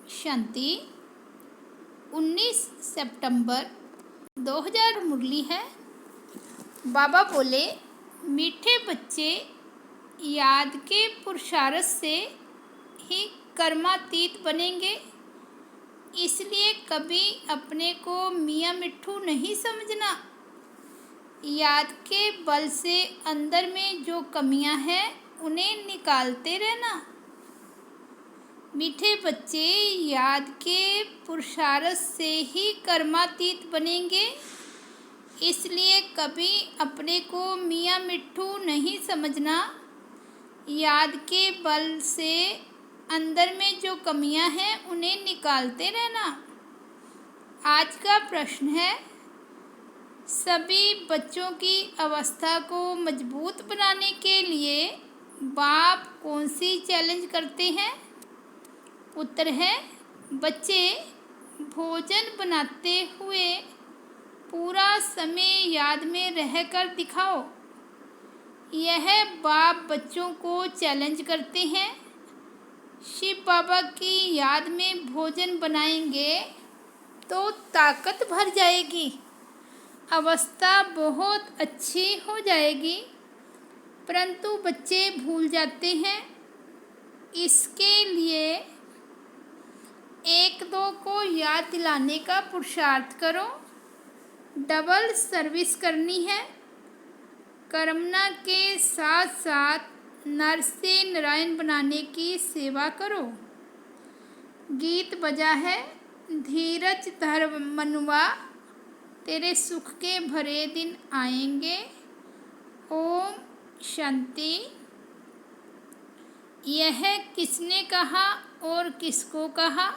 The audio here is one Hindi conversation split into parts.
शांति 19 सितंबर 2000 मुरली है। बाबा बोले, मीठे बच्चे याद के पुरुषार्थ से ही कर्मातीत बनेंगे, इसलिए कभी अपने को मियाँ मिट्ठू नहीं समझना। याद के बल से अंदर में जो कमियां हैं उन्हें निकालते रहना। मीठे बच्चे याद के पुरुषार्थ से ही कर्मातीत बनेंगे, इसलिए कभी अपने को मियाँ मिट्ठू नहीं समझना। याद के बल से अंदर में जो कमियां हैं उन्हें निकालते रहना। आज का प्रश्न है, सभी बच्चों की अवस्था को मजबूत बनाने के लिए बाप कौन सी चैलेंज करते हैं? उत्तर है, बच्चे भोजन बनाते हुए पूरा समय याद में रहकर दिखाओ। यह बाप बच्चों को चैलेंज करते हैं। शिव बाबा की याद में भोजन बनाएंगे तो ताकत भर जाएगी, अवस्था बहुत अच्छी हो जाएगी, परंतु बच्चे भूल जाते हैं। इसके लिए एक दो को याद दिलाने का पुरुषार्थ करो। डबल सर्विस करनी है। कर्मना के साथ साथ नर से नारायण बनाने की सेवा करो। गीत बजा है, धीरज धर मनुआ, तेरे सुख के भरे दिन आएंगे। ओम शांति। यह किसने कहा और किसको कहा?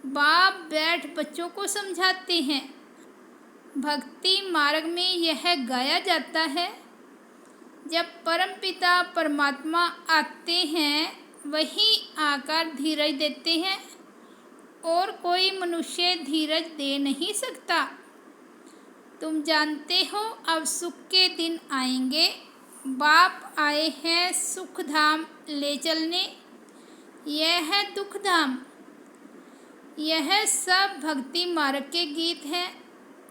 बाप बैठ बच्चों को समझाते हैं। भक्ति मार्ग में यह गाया जाता है, जब परमपिता परमात्मा आते हैं वही आकर धीरज देते हैं और कोई मनुष्य धीरज दे नहीं सकता। तुम जानते हो अब सुख के दिन आएंगे। बाप आए हैं सुख धाम ले चलने, यह है दुख धाम। यह सब भक्ति मार्ग के गीत हैं।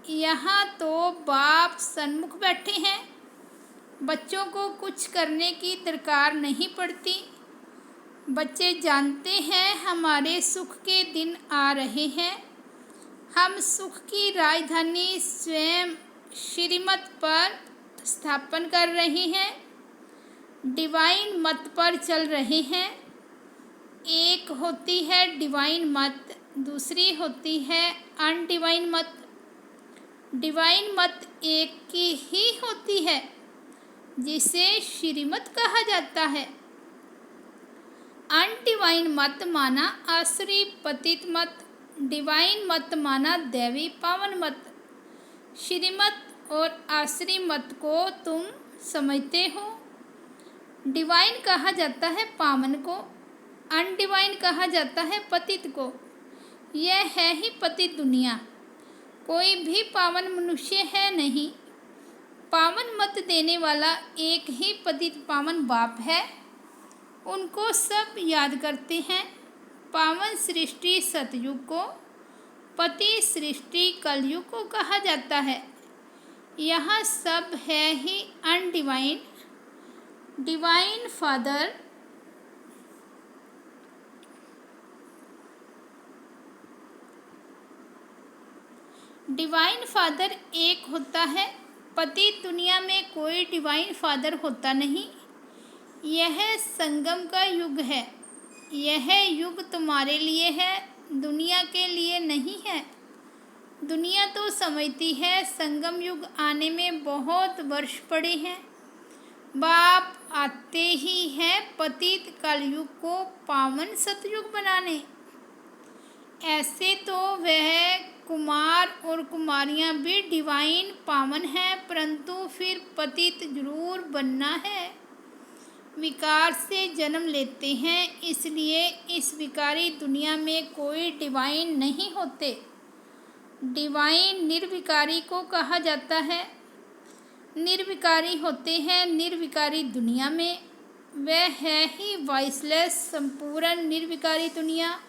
यहाँ तो बाप सन्मुख बैठे हैं। बच्चों को कुछ करने की दरकार नहीं पड़ती। बच्चे जानते हैं हमारे सुख के दिन आ रहे हैं। हम सुख की राजधानी स्वयं श्रीमत पर स्थापन कर रहे हैं, डिवाइन मत पर चल रहे हैं। एक होती है डिवाइन मत, दूसरी होती है अनडिवाइन मत। डिवाइन मत एक की ही होती है, जिसे श्रीमत कहा जाता है। अनडिवाइन मत माना आसुरी पतित मत, डिवाइन मत माना दैवी पावन मत। श्रीमत और आसुरी मत को तुम समझते हो। डिवाइन कहा जाता है पावन को, अनडिवाइन कहा जाता है पतित को। यह है ही पतित दुनिया, कोई भी पावन मनुष्य है नहीं। पावन मत देने वाला एक ही पतित पावन बाप है, उनको सब याद करते हैं। पावन सृष्टि सतयुग को, पति सृष्टि कलयुग को कहा जाता है। यहाँ सब है ही undivine. Divine father divine father एक होता है, पति दुनिया में कोई डिवाइन फादर होता नहीं। यह संगम का युग है। यह युग तुम्हारे लिए है, दुनिया के लिए नहीं है। दुनिया तो समझती है संगम युग आने में बहुत वर्ष पड़े हैं। बाप आते ही हैं पतित कलयुग को पावन सतयुग बनाने। ऐसे तो वह कुमार और कुमारियां भी डिवाइन पावन हैं, परंतु फिर पतित जरूर बनना है। विकार से जन्म लेते हैं, इसलिए इस विकारी दुनिया में कोई डिवाइन नहीं होते। डिवाइन निर्विकारी को कहा जाता है। निर्विकारी होते हैं निर्विकारी दुनिया में। वह है ही वॉइसलेस संपूर्ण निर्विकारी दुनिया।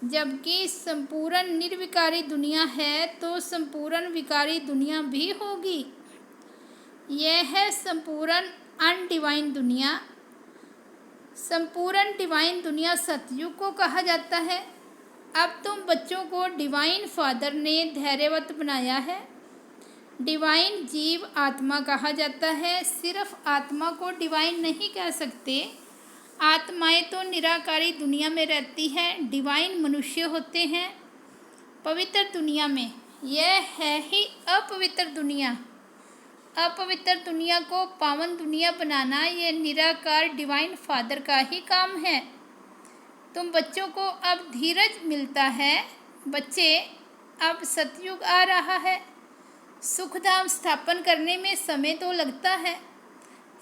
जबकि संपूर्ण निर्विकारी दुनिया है तो संपूर्ण विकारी दुनिया भी होगी। यह है संपूर्ण अनडिवाइन दुनिया। संपूर्ण डिवाइन दुनिया सतयुग को कहा जाता है। अब तुम बच्चों को डिवाइन फादर ने धैर्यवत बनाया है। डिवाइन जीव आत्मा कहा जाता है। सिर्फ आत्मा को डिवाइन नहीं कह सकते। आत्माएं तो निराकारी दुनिया में रहती हैं, डिवाइन मनुष्य होते हैं पवित्र दुनिया में। यह है ही अपवित्र दुनिया। अपवित्र दुनिया को पावन दुनिया बनाना यह निराकार डिवाइन फादर का ही काम है। तुम बच्चों को अब धीरज मिलता है। बच्चे, अब सतयुग आ रहा है। सुखधाम स्थापन करने में समय तो लगता है।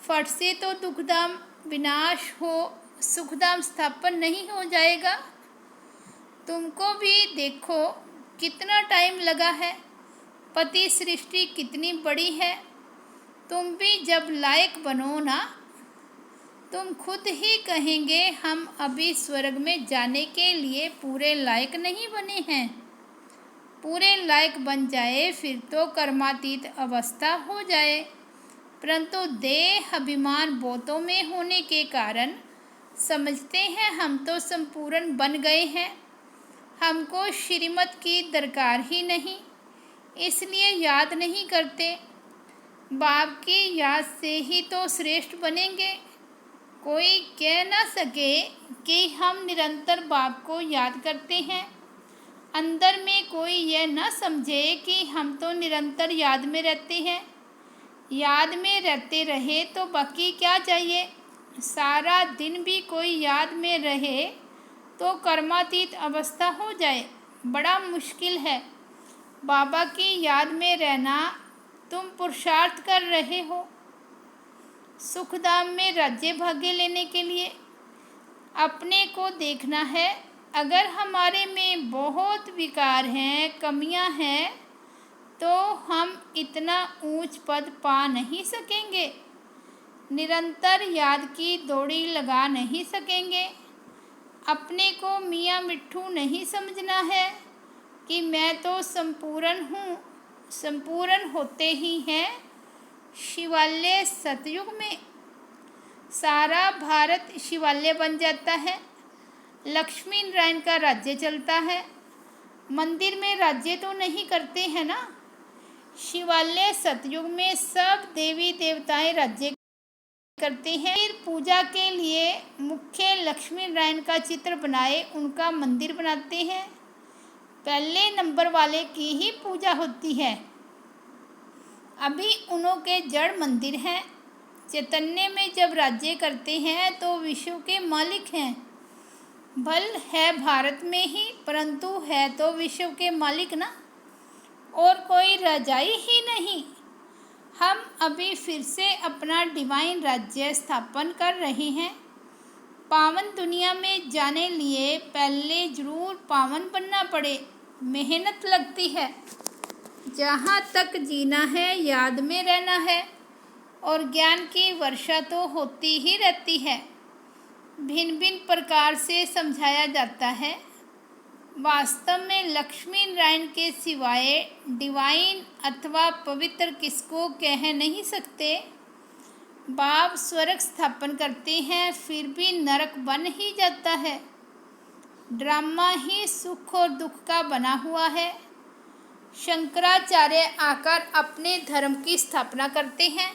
फट से तो दुखधाम विनाश हो, सुखधाम स्थापन नहीं हो जाएगा। तुमको भी देखो कितना टाइम लगा है। पति सृष्टि कितनी बड़ी है। तुम भी जब लायक बनो ना, तुम खुद ही कहेंगे हम अभी स्वर्ग में जाने के लिए पूरे लायक नहीं बने हैं। पूरे लायक बन जाए फिर तो कर्मातीत अवस्था हो जाए, परंतु देह अभिमान बोतों में होने के कारण समझते हैं हम तो संपूर्ण बन गए हैं, हमको श्रीमत की दरकार ही नहीं, इसलिए याद नहीं करते। बाप की याद से ही तो श्रेष्ठ बनेंगे। कोई कह ना सके कि हम निरंतर बाप को याद करते हैं। अंदर में कोई यह न समझे कि हम तो निरंतर याद में रहते हैं। याद में रहते रहे तो बाकी क्या चाहिए। सारा दिन भी कोई याद में रहे तो कर्मातीत अवस्था हो जाए, बड़ा मुश्किल है। बाबा की याद में रहना तुम पुरुषार्थ कर रहे हो सुखधाम में राज्य भाग्य लेने के लिए। अपने को देखना है। अगर हमारे में बहुत विकार हैं, कमियां हैं, तो हम इतना ऊंच पद पा नहीं सकेंगे। निरंतर याद की दौड़ी लगा नहीं सकेंगे। अपने को मियाँ मिट्ठू नहीं समझना है कि मैं तो संपूर्ण हूँ। संपूर्ण होते ही हैं शिवालय। सतयुग में सारा भारत शिवालय बन जाता है। लक्ष्मी नारायण का राज्य चलता है। मंदिर में राज्य तो नहीं करते हैं ना। शिवालय सतयुग में सब देवी देवताएं राज्य करते हैं। फिर पूजा के लिए मुख्य लक्ष्मी नारायण का चित्र बनाए उनका मंदिर बनाते हैं। पहले नंबर वाले की ही पूजा होती है। अभी उन्हों के जड़ मंदिर हैं। चैतन्य में जब राज्य करते हैं तो विश्व के मालिक हैं। भल है भारत में ही, परंतु है तो विश्व के मालिक ना, और कोई रजाई ही नहीं। हम अभी फिर से अपना डिवाइन राज्य स्थापन कर रहे हैं। पावन दुनिया में जाने लिए पहले जरूर पावन बनना पड़े, मेहनत लगती है। जहाँ तक जीना है याद में रहना है, और ज्ञान की वर्षा तो होती ही रहती है। भिन्न भिन्न प्रकार से समझाया जाता है। वास्तव में लक्ष्मी नारायण के सिवाय डिवाइन अथवा पवित्र किसको कह नहीं सकते। बाप स्वर्ग स्थापन करते हैं फिर भी नरक बन ही जाता है। ड्रामा ही सुख और दुख का बना हुआ है। शंकराचार्य आकर अपने धर्म की स्थापना करते हैं,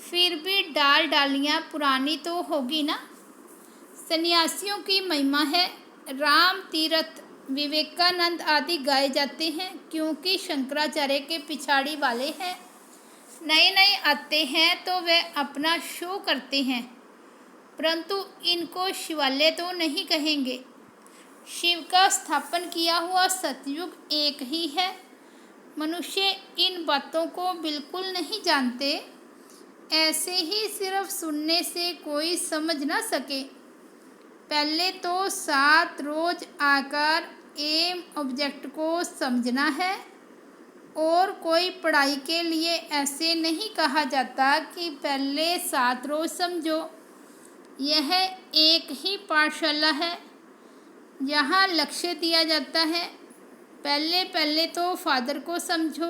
फिर भी डाल डालियाँ पुरानी तो होगी ना। सन्यासियों की महिमा है। राम तीर्थ, विवेकानंद आदि गाए जाते हैं क्योंकि शंकराचार्य के पिछाड़ी वाले हैं। नए नए आते हैं तो वे अपना शो करते हैं, परंतु इनको शिवालय तो नहीं कहेंगे। शिव का स्थापन किया हुआ सतयुग एक ही है। मनुष्य इन बातों को बिल्कुल नहीं जानते। ऐसे ही सिर्फ सुनने से कोई समझ ना सके। पहले तो 7 रोज आकर एम ऑब्जेक्ट को समझना है, और कोई पढ़ाई के लिए ऐसे नहीं कहा जाता कि पहले 7 रोज समझो। यह एक ही पाठशाला है। यहाँ लक्ष्य दिया जाता है। पहले पहले तो फादर को समझो।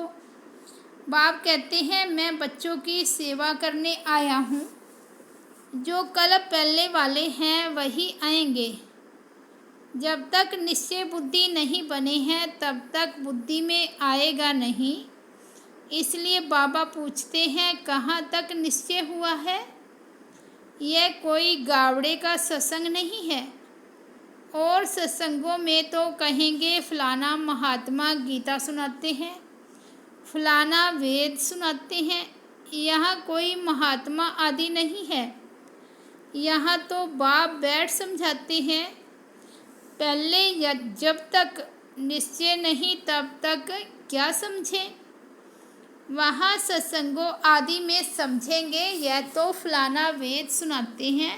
बाप कहते हैं मैं बच्चों की सेवा करने आया हूँ। जो कल पहले वाले हैं वही आएंगे। जब तक निश्चय बुद्धि नहीं बने हैं तब तक बुद्धि में आएगा नहीं। इसलिए बाबा पूछते हैं कहाँ तक निश्चय हुआ है। यह कोई गावड़े का सत्संग नहीं है। और सत्संगों में तो कहेंगे फलाना महात्मा गीता सुनाते हैं, फलाना वेद सुनाते हैं। यहाँ कोई महात्मा आदि नहीं है। यहाँ तो बाप बैठ समझाते हैं। पहले या जब तक निश्चय नहीं तब तक क्या समझें। वहाँ सत्संगों आदि में समझेंगे। यह तो फलाना वेद सुनाते हैं,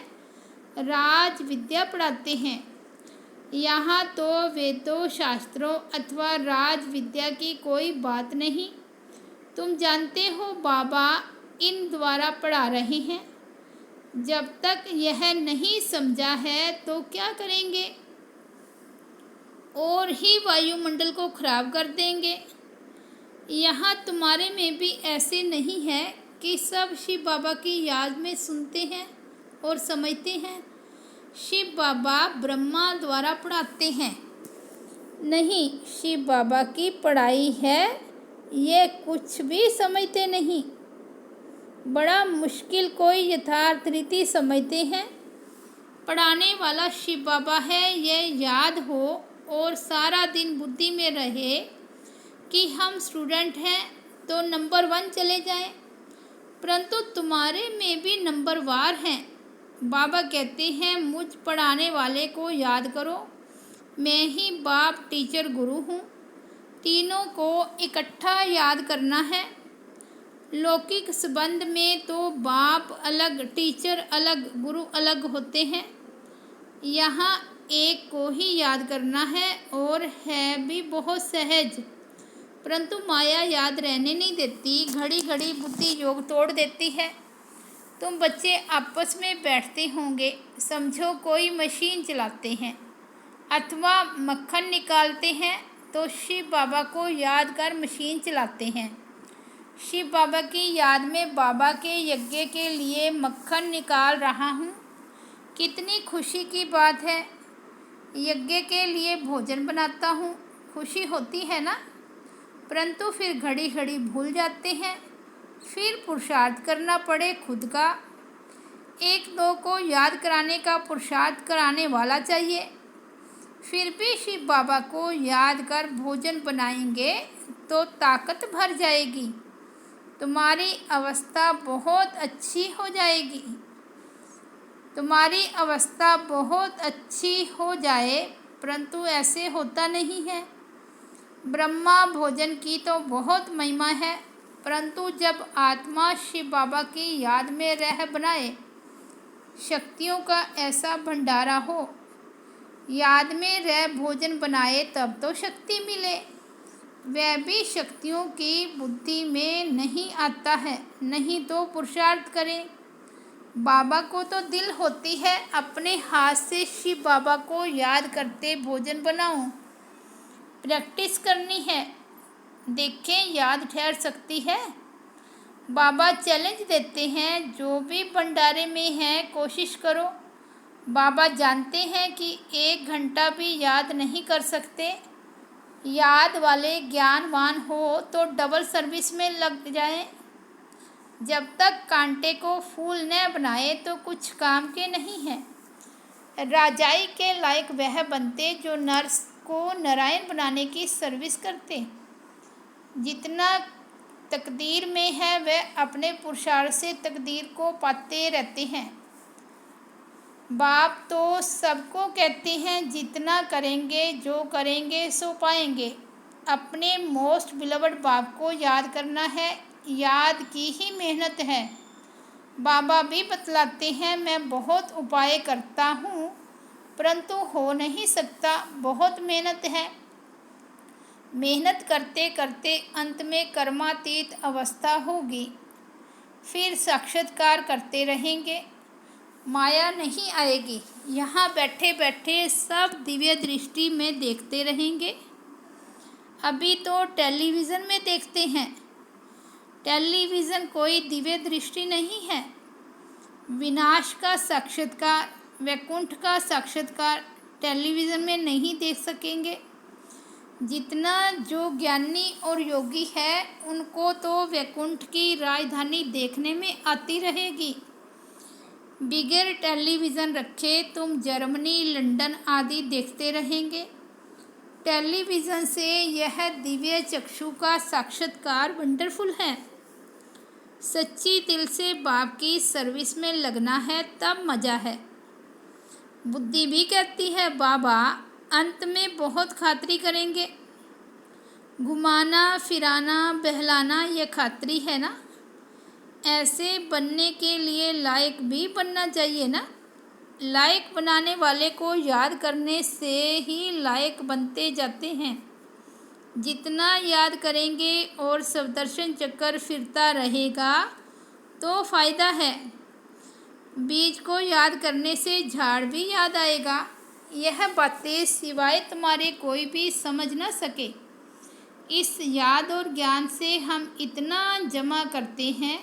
राज विद्या पढ़ाते हैं। यहाँ तो वेदों शास्त्रों अथवा राज विद्या की कोई बात नहीं। तुम जानते हो बाबा इन द्वारा पढ़ा रहे हैं। जब तक यह नहीं समझा है तो क्या करेंगे। और ही वायुमंडल को खराब कर देंगे। यहाँ तुम्हारे में भी ऐसे नहीं है कि सब शिव बाबा की याद में सुनते हैं और समझते हैं। शिव बाबा ब्रह्मा द्वारा पढ़ाते हैं। नहीं, शिव बाबा की पढ़ाई है, ये कुछ भी समझते नहीं। बड़ा मुश्किल कोई यथार्थ रीति समझते हैं। पढ़ाने वाला शिव बाबा है, ये याद हो और सारा दिन बुद्धि में रहे कि हम स्टूडेंट हैं तो नंबर 1 चले जाएं। परंतु तुम्हारे में भी नंबर वार हैं। बाबा कहते हैं मुझ पढ़ाने वाले को याद करो। मैं ही बाप टीचर गुरु हूँ। तीनों को इकट्ठा याद करना है। लौकिक संबंध में तो बाप अलग, टीचर अलग, गुरु अलग होते हैं। यहाँ एक को ही याद करना है और है भी बहुत सहज। परंतु माया याद रहने नहीं देती। घड़ी घड़ी बुद्धि योग तोड़ देती है। तुम बच्चे आपस में बैठते होंगे, समझो कोई मशीन चलाते हैं अथवा मक्खन निकालते हैं तो शिव बाबा को याद कर मशीन चलाते हैं। शिव बाबा की याद में बाबा के यज्ञ के लिए मक्खन निकाल रहा हूँ। कितनी खुशी की बात है। यज्ञ के लिए भोजन बनाता हूँ, खुशी होती है ना। परंतु फिर घड़ी घड़ी भूल जाते हैं। फिर पुरुषार्थ करना पड़े खुद का। एक दो को याद कराने का पुरुषार्थ कराने वाला चाहिए। फिर भी शिव बाबा को याद कर भोजन बनाएंगे तो ताकत भर जाएगी। तुम्हारी अवस्था बहुत अच्छी हो जाएगी। तुम्हारी अवस्था बहुत अच्छी हो जाए, परंतु ऐसे होता नहीं है। ब्रह्मा भोजन की तो बहुत महिमा है, परंतु जब आत्मा शिव बाबा की याद में रह बनाए, शक्तियों का ऐसा भंडारा हो, याद में रह भोजन बनाए तब तो शक्ति मिले। वह भी शक्तियों की बुद्धि में नहीं आता है। नहीं तो पुरुषार्थ करें। बाबा को तो दिल होती है अपने हाथ से शिव बाबा को याद करते भोजन बनाऊं। प्रैक्टिस करनी है, देखें याद ठहर सकती है। बाबा चैलेंज देते हैं जो भी भंडारे में है कोशिश करो। बाबा जानते हैं कि 1 घंटा भी याद नहीं कर सकते। याद वाले ज्ञानवान हो तो डबल सर्विस में लग जाएं। जब तक कांटे को फूल न बनाए तो कुछ काम के नहीं है। राजाई के लायक वह बनते जो नर्स को नारायण बनाने की सर्विस करते। जितना तकदीर में है वह अपने पुरुषार्थ से तकदीर को पाते रहते हैं। बाप तो सबको कहते हैं जितना करेंगे, जो करेंगे सो पाएंगे। अपने मोस्ट बिलवड बाप को याद करना है। याद की ही मेहनत है। बाबा भी बतलाते हैं मैं बहुत उपाय करता हूँ, परंतु हो नहीं सकता, बहुत मेहनत है। मेहनत करते करते अंत में कर्मातीत अवस्था होगी। फिर साक्षात्कार करते रहेंगे। माया नहीं आएगी। यहाँ बैठे बैठे सब दिव्य दृष्टि में देखते रहेंगे। अभी तो टेलीविज़न में देखते हैं। टेलीविज़न कोई दिव्य दृष्टि नहीं है। विनाश का साक्षात्कार, वैकुंठ का साक्षात्कार टेलीविज़न में नहीं देख सकेंगे। जितना जो ज्ञानी और योगी है उनको तो वैकुंठ की राजधानी देखने में आती रहेगी। बिगैर टेलीविज़न रखे तुम जर्मनी, लंदन आदि देखते रहेंगे। टेलीविज़न से यह दिव्य चक्षु का साक्षात्कार वंडरफुल है। सच्ची दिल से बाप की सर्विस में लगना है, तब मज़ा है। बुद्धि भी कहती है बाबा अंत में बहुत खातिरी करेंगे। घुमाना फिराना बहलाना ये खातिरी है ना। ऐसे बनने के लिए लायक भी बनना चाहिए ना। लायक बनाने वाले को याद करने से ही लायक बनते जाते हैं। जितना याद करेंगे और सवदर्शन चक्कर फिरता रहेगा तो फ़ायदा है। बीज को याद करने से झाड़ भी याद आएगा। यह बातें सिवाय तुम्हारे कोई भी समझ न सके। इस याद और ज्ञान से हम इतना जमा करते हैं,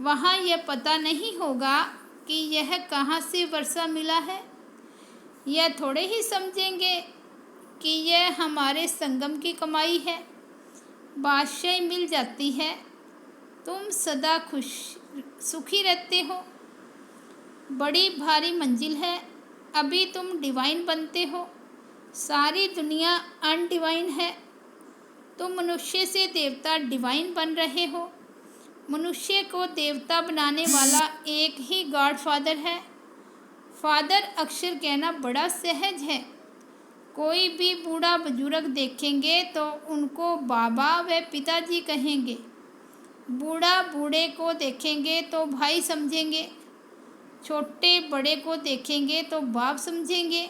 वहाँ यह पता नहीं होगा कि यह कहाँ से वर्षा मिला है। यह थोड़े ही समझेंगे कि यह हमारे संगम की कमाई है। बादशाही मिल जाती है, तुम सदा खुश सुखी रहते हो। बड़ी भारी मंजिल है, अभी तुम डिवाइन बनते हो। सारी दुनिया अनडिवाइन है, तुम मनुष्य से देवता डिवाइन बन रहे हो। मनुष्य को देवता बनाने वाला एक ही गॉड फादर है। फादर अक्षर कहना बड़ा सहज है। कोई भी बूढ़ा बुजुर्ग देखेंगे तो उनको बाबा व पिताजी कहेंगे। बूढ़ा बूढ़े को देखेंगे तो भाई समझेंगे। छोटे बड़े को देखेंगे तो बाप समझेंगे।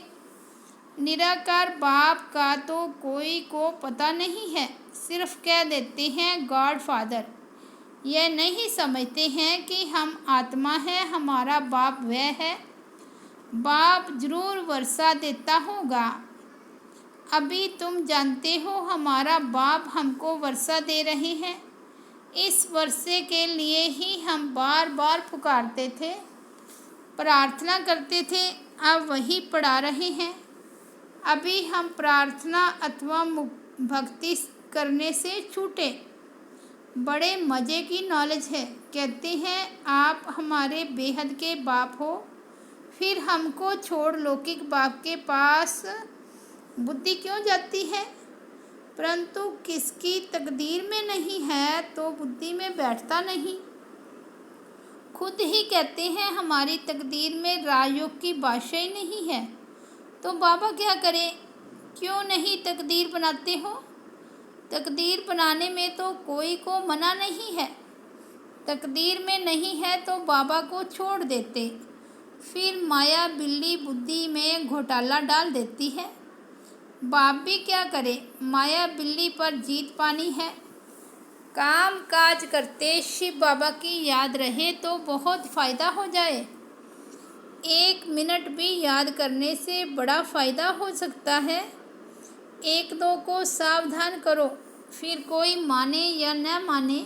निराकार बाप का तो कोई को पता नहीं है, सिर्फ कह देते हैं गॉड फादर। यह नहीं समझते हैं कि हम आत्मा है, हमारा बाप वह है। बाप जरूर वर्षा देता होगा। अभी तुम जानते हो हमारा बाप हमको वर्षा दे रहे हैं। इस वर्षे के लिए ही हम बार बार पुकारते थे, प्रार्थना करते थे, अब वही पढ़ा रहे हैं। अभी हम प्रार्थना अथवा भक्ति करने से छूटे। बड़े मज़े की नॉलेज है। कहते हैं आप हमारे बेहद के बाप हो, फिर हमको छोड़ लौकिक बाप के पास बुद्धि क्यों जाती है। परंतु किसकी तकदीर में नहीं है तो बुद्धि में बैठता नहीं। खुद ही कहते हैं हमारी तकदीर में राजयोग की बादशाही नहीं है, तो बाबा क्या करें। क्यों नहीं तकदीर बनाते हो। तकदीर बनाने में तो कोई को मना नहीं है। तकदीर में नहीं है तो बाबा को छोड़ देते। फिर माया बिल्ली बुद्धि में घोटाला डाल देती है। बाप भी क्या करे, माया बिल्ली पर जीत पानी है। काम काज करते शिव बाबा की याद रहे तो बहुत फ़ायदा हो जाए। 1 मिनट भी याद करने से बड़ा फ़ायदा हो सकता है। 1-2 को सावधान करो, फिर कोई माने या न माने।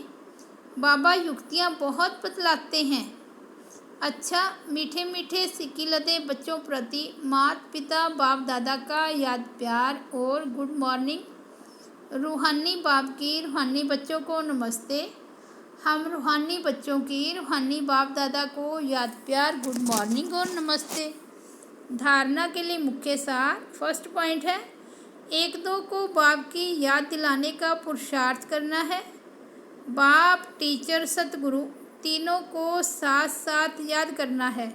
बाबा युक्तियाँ बहुत बतलाते हैं। अच्छा, मीठे मीठे सिक्की लदे बच्चों प्रति माता पिता बाप दादा का याद प्यार और गुड मॉर्निंग। रूहानी बाप की रूहानी बच्चों को नमस्ते। हम रूहानी बच्चों की रूहानी बाप दादा को याद प्यार गुड मॉर्निंग और नमस्ते। धारणा के लिए मुख्य सार फर्स्ट पॉइंट है 1-2 को बाप की याद दिलाने का पुरुषार्थ करना है। बाप टीचर सतगुरु तीनों को साथ साथ याद करना है।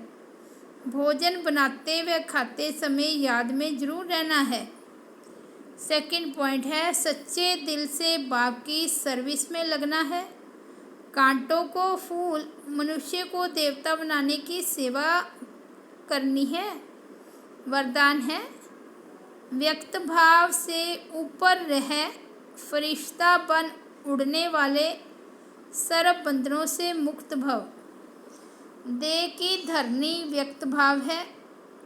भोजन बनाते व खाते समय याद में जरूर रहना है। सेकंड पॉइंट है सच्चे दिल से बाप की सर्विस में लगना है। कांटों को फूल, मनुष्य को देवता बनाने की सेवा करनी है। वरदान है व्यक्त भाव से ऊपर रह, फरिश्ता बन उड़ने वाले सर्व बंधनों से मुक्त भव। दे की धरनी व्यक्त भाव है।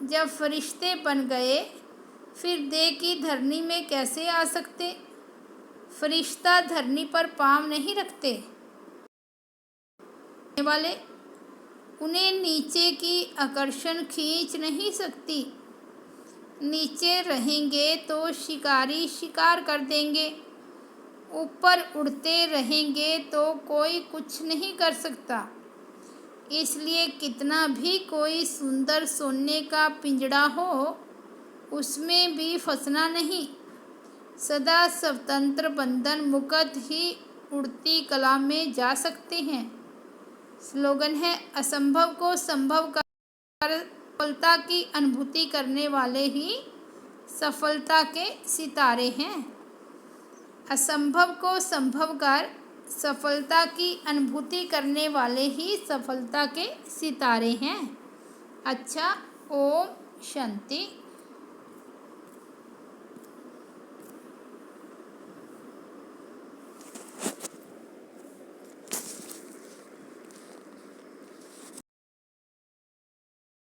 जब फरिश्ते बन गए फिर दे की धरनी में कैसे आ सकते? फरिश्ता धरनी पर पाँव नहीं रखते वाले, उन्हें नीचे की आकर्षण खींच नहीं सकती। नीचे रहेंगे तो शिकारी शिकार कर देंगे, ऊपर उड़ते रहेंगे तो कोई कुछ नहीं कर सकता। इसलिए कितना भी कोई सुंदर सोने का पिंजड़ा हो, उसमें भी फंसना नहीं। सदा स्वतंत्र बंधन मुक्त ही उड़ती कला में जा सकते हैं। स्लोगन है, असंभव को संभव कर सफलता की अनुभूति करने वाले ही सफलता के सितारे हैं। असंभव को संभव कर सफलता की अनुभूति करने वाले ही सफलता के सितारे हैं। अच्छा, ओम शांति।